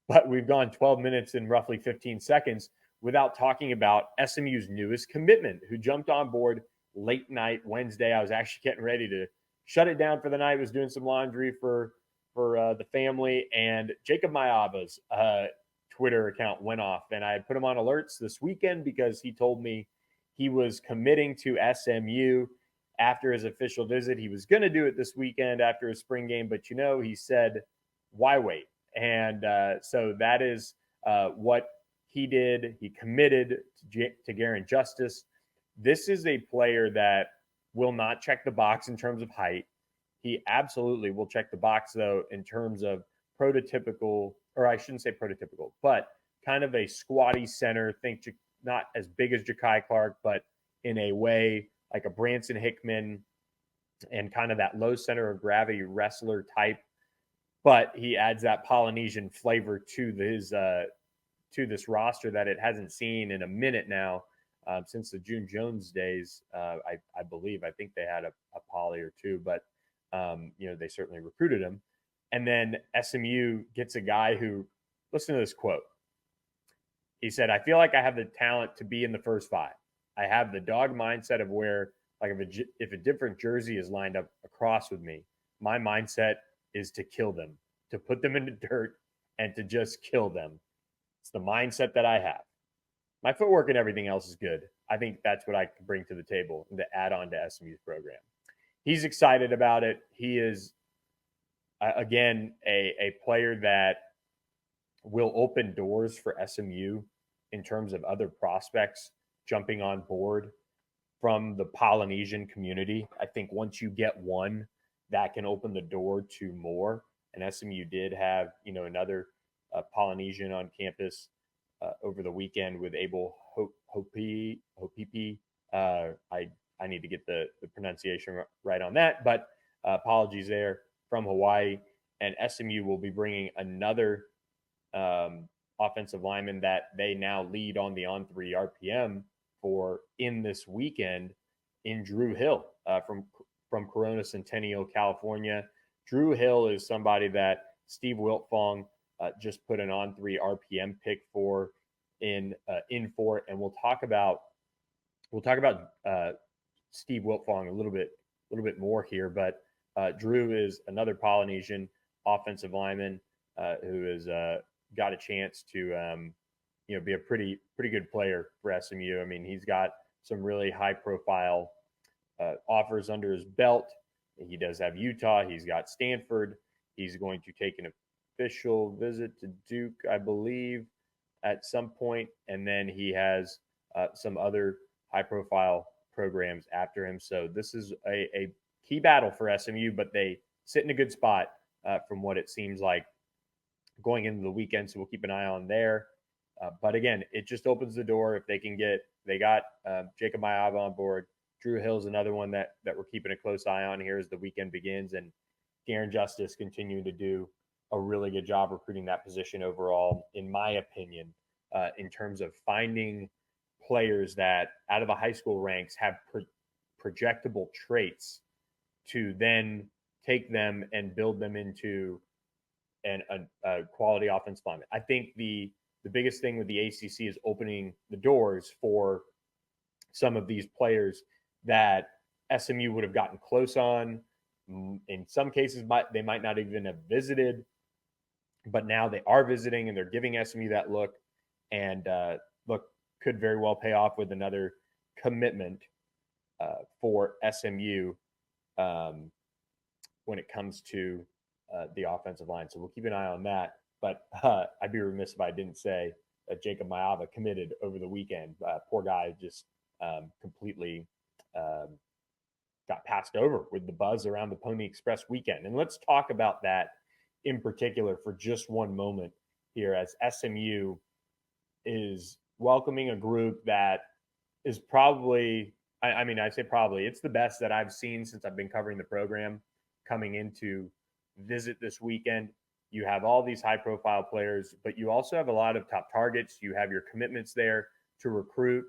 but we've gone 12 minutes and roughly 15 seconds without talking about SMU's newest commitment, who jumped on board late night Wednesday. I was actually getting ready to shut it down for the night. Was doing some laundry for the family, and Jacob Maiava's Twitter account went off, and I put him on alerts this weekend because he told me he was committing to SMU after his official visit. He was going to do it this weekend after his spring game, but he said, "Why wait?" And so that is what he did. He committed to Garen Justice. This is a player that will not check the box in terms of height. He absolutely will check the box, though, in terms of prototypical, or I shouldn't say prototypical, but kind of a squatty center. Think not as big as Ja'Kai Clark, but in a way like a Branson Hickman and kind of that low center of gravity wrestler type. But he adds that Polynesian flavor to this roster that it hasn't seen in a minute now, since the June Jones days. I believe. I think they had a Poly or two, but they certainly recruited him. And then SMU gets a guy who, listen to this quote. He said, "I feel like I have the talent to be in the first five. I have the dog mindset of where, like, if a different jersey is lined up across with me, my mindset is to kill them, to put them in the dirt and to just kill them. It's the mindset that I have. My footwork and everything else is good. I think that's what I can bring to the table and to add on to SMU's program." He's excited about it. He is, again, a player that will open doors for SMU in terms of other prospects jumping on board from the Polynesian community. I think once you get one, that can open the door to more. And SMU did have, another Polynesian on campus over the weekend with Abel Hopipi. I need to get the pronunciation right on that, but apologies there, from Hawaii. And SMU will be bringing another offensive lineman that they now lead on the on-3 RPM for in this weekend in Drew Hill from Corona Centennial, California. Drew Hill is somebody that Steve Wiltfong just put an on-3 RPM pick for in for, and we'll talk about Steve Wiltfong a little bit more here. But Drew is another Polynesian offensive lineman who has got a chance to be a pretty good player for SMU. I mean, he's got some really high profile offers under his belt. He does have Utah. He's got Stanford. He's going to take an official visit to Duke, I believe, at some point. And then he has some other high profile programs after him. So this is a key battle for SMU, but they sit in a good spot from what it seems like going into the weekend. So we'll keep an eye on there. But again, it just opens the door if they got Jacob Maiava on board. Drew Hill's another one that we're keeping a close eye on here as the weekend begins. And Garen Justice continuing to do a really good job recruiting that position overall, in my opinion, in terms of finding players that out of the high school ranks have projectable traits to then take them and build them into a quality offensive lineman. I think the biggest thing with the ACC is opening the doors for some of these players that SMU would have gotten close on. In some cases, they might not even have visited, but now they are visiting and they're giving SMU that look. And could very well pay off with another commitment for SMU when it comes to the offensive line. So we'll keep an eye on that. But I'd be remiss if I didn't say that Jacob Maiava committed over the weekend. Poor guy just completely got passed over with the buzz around the Pony Express weekend. And let's talk about that in particular for just one moment here, as SMU is welcoming a group that is probably, I say probably, it's the best that I've seen since I've been covering the program coming into visit this weekend. You have all these high profile players, but you also have a lot of top targets. You have your commitments there to recruit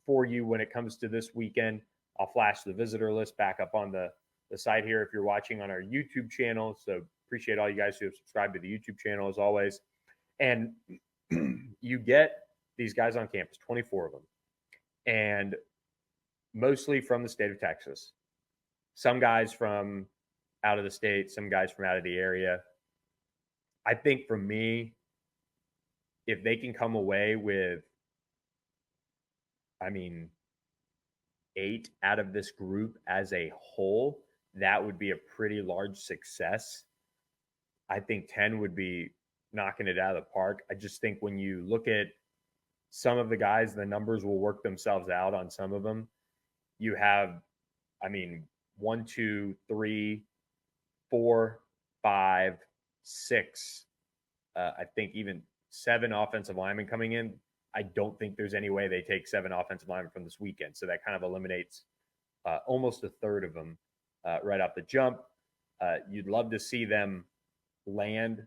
for you when it comes to this weekend. I'll flash the visitor list back up on the site here if you're watching on our YouTube channel. So appreciate all you guys who have subscribed to the YouTube channel as always. And you get these guys on campus, 24 of them, and mostly from the state of Texas. Some guys from out of the state, some guys from out of the area. I think for me, if they can come away with, I mean, 8 out of this group as a whole, that would be a pretty large success. I think 10 would be knocking it out of the park. I just think when you look at some of the guys, the numbers will work themselves out on some of them. You have, I mean, 1, 2, 3, 4, 5, 6. I think even 7 offensive linemen coming in. I don't think there's any way they take 7 offensive linemen from this weekend. So that kind of eliminates almost a third of them right off the jump. You'd love to see them land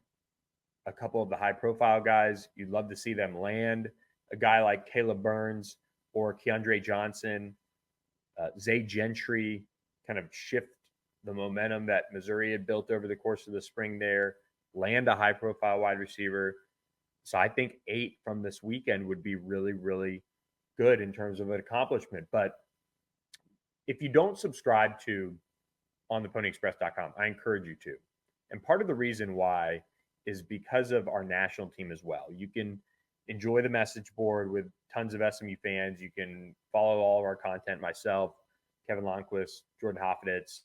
a couple of the high-profile guys. You'd love to see them land a guy like Caleb Burns or Keandre Johnson, Zay Gentry, kind of shift the momentum that Missouri had built over the course of the spring there, land a high-profile wide receiver. So I think 8 from this weekend would be really, really good in terms of an accomplishment. But if you don't subscribe to ontheponyexpress.com, I encourage you to. And part of the reason why is because of our national team as well. You can enjoy the message board with tons of SMU fans. You can follow all of our content, myself, Kevin Lonnquist, Jordan Hoffnitz.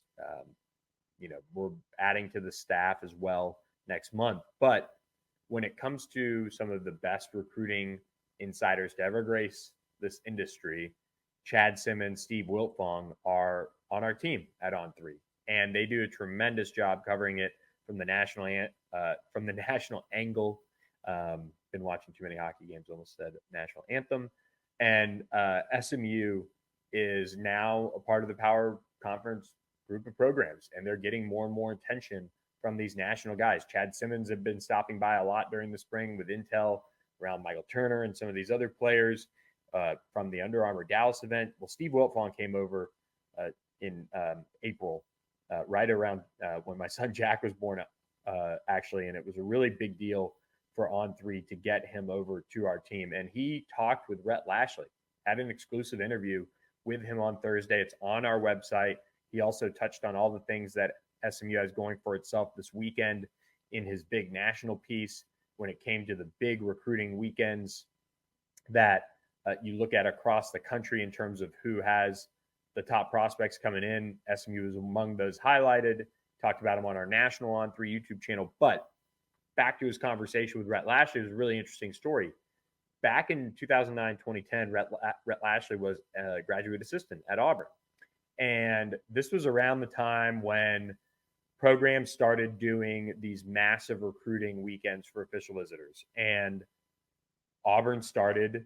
We're adding to the staff as well next month. But when it comes to some of the best recruiting insiders to ever grace this industry, Chad Simmons, Steve Wiltfong are on our team at On3, and they do a tremendous job covering it from the national angle. Been watching too many hockey games, almost said national anthem. And SMU is now a part of the Power Conference group of programs, and they're getting more and more attention from these national guys. Chad Simmons have been stopping by a lot during the spring with intel around Michael Turner and some of these other players from the Under Armour Dallas event. Well, Steve Wiltfong came over in April, right around when my son Jack was born, actually, and it was a really big deal for On3 to get him over to our team. And he talked with Rhett Lashley, had an exclusive interview with him on Thursday. It's on our website. He also touched on all the things that SMU has going for itself this weekend in his big national piece when it came to the big recruiting weekends that you look at across the country in terms of who has the top prospects coming in. SMU is among those highlighted. Talked about him on our national On3 YouTube channel. But back to his conversation with Rhett Lashley, it was a really interesting story. Back in 2009-2010, Rhett Lashley was a graduate assistant at Auburn. And this was around the time when programs started doing these massive recruiting weekends for official visitors. And Auburn started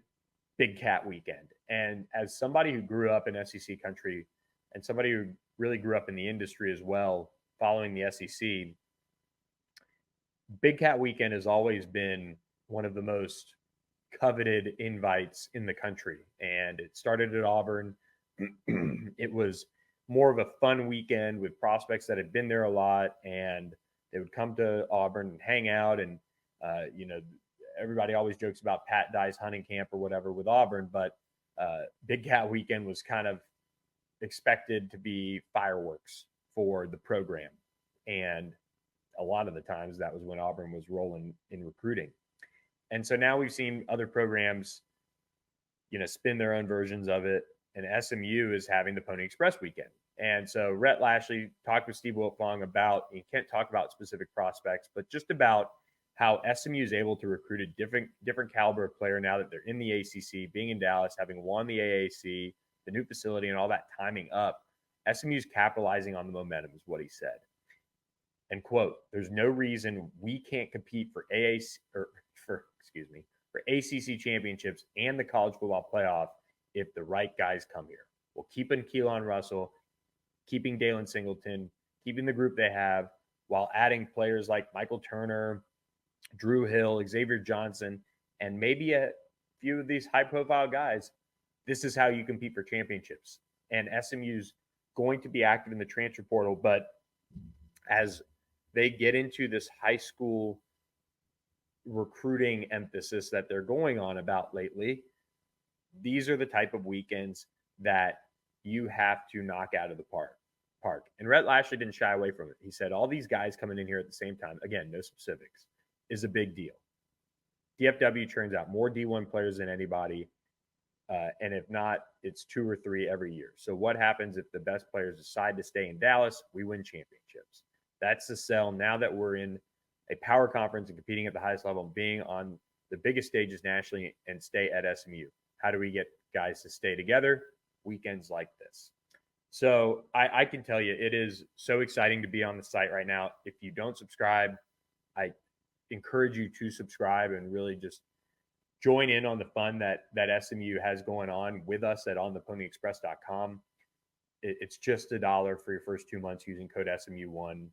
Big Cat Weekend. And as somebody who grew up in SEC country and somebody who really grew up in the industry as well, following the SEC, Big Cat Weekend has always been one of the most coveted invites in the country. And it started at Auburn. It was more of a fun weekend with prospects that had been there a lot, and they would come to Auburn and hang out. And, everybody always jokes about Pat Dye's hunting camp or whatever with Auburn, but Big Cat Weekend was kind of expected to be fireworks for the program. And a lot of the times that was when Auburn was rolling in recruiting. And so now we've seen other programs, spin their own versions of it. And SMU is having the Pony Express weekend. And so Rhett Lashley talked with Steve Wiltfong about, he can't talk about specific prospects, but just about how SMU is able to recruit a different caliber of player now that they're in the ACC, being in Dallas, having won the AAC, the new facility, and all that timing up. SMU's capitalizing on the momentum is what he said. And quote, "There's no reason we can't compete for ACC championships and the college football playoff if the right guys come here. We'll keeping Keelan Russell, keeping Dalen Singleton, keeping the group they have, while adding players like Michael Turner, Drew Hill, Xavier Johnson, and maybe a few of these high-profile guys. This is how you compete for championships." And SMU's going to be active in the transfer portal, but as they get into this high school recruiting emphasis that they're going on about lately, these are the type of weekends that you have to knock out of the park. And Rhett Lashley didn't shy away from it. He said all these guys coming in here at the same time, again, no specifics, is a big deal. DFW turns out more D1 players than anybody. And if not, it's 2 or 3 every year. So what happens if the best players decide to stay in Dallas? We win championships. That's the sell now that we're in a power conference and competing at the highest level, being on the biggest stages nationally and stay at SMU. How do we get guys to stay together? Weekends like this. So I can tell you, it is so exciting to be on the site right now. If you don't subscribe, I encourage you to subscribe and really just join in on the fun that SMU has going on with us at ontheponyexpress.com. It's just $1 for your first 2 months using code SMU1.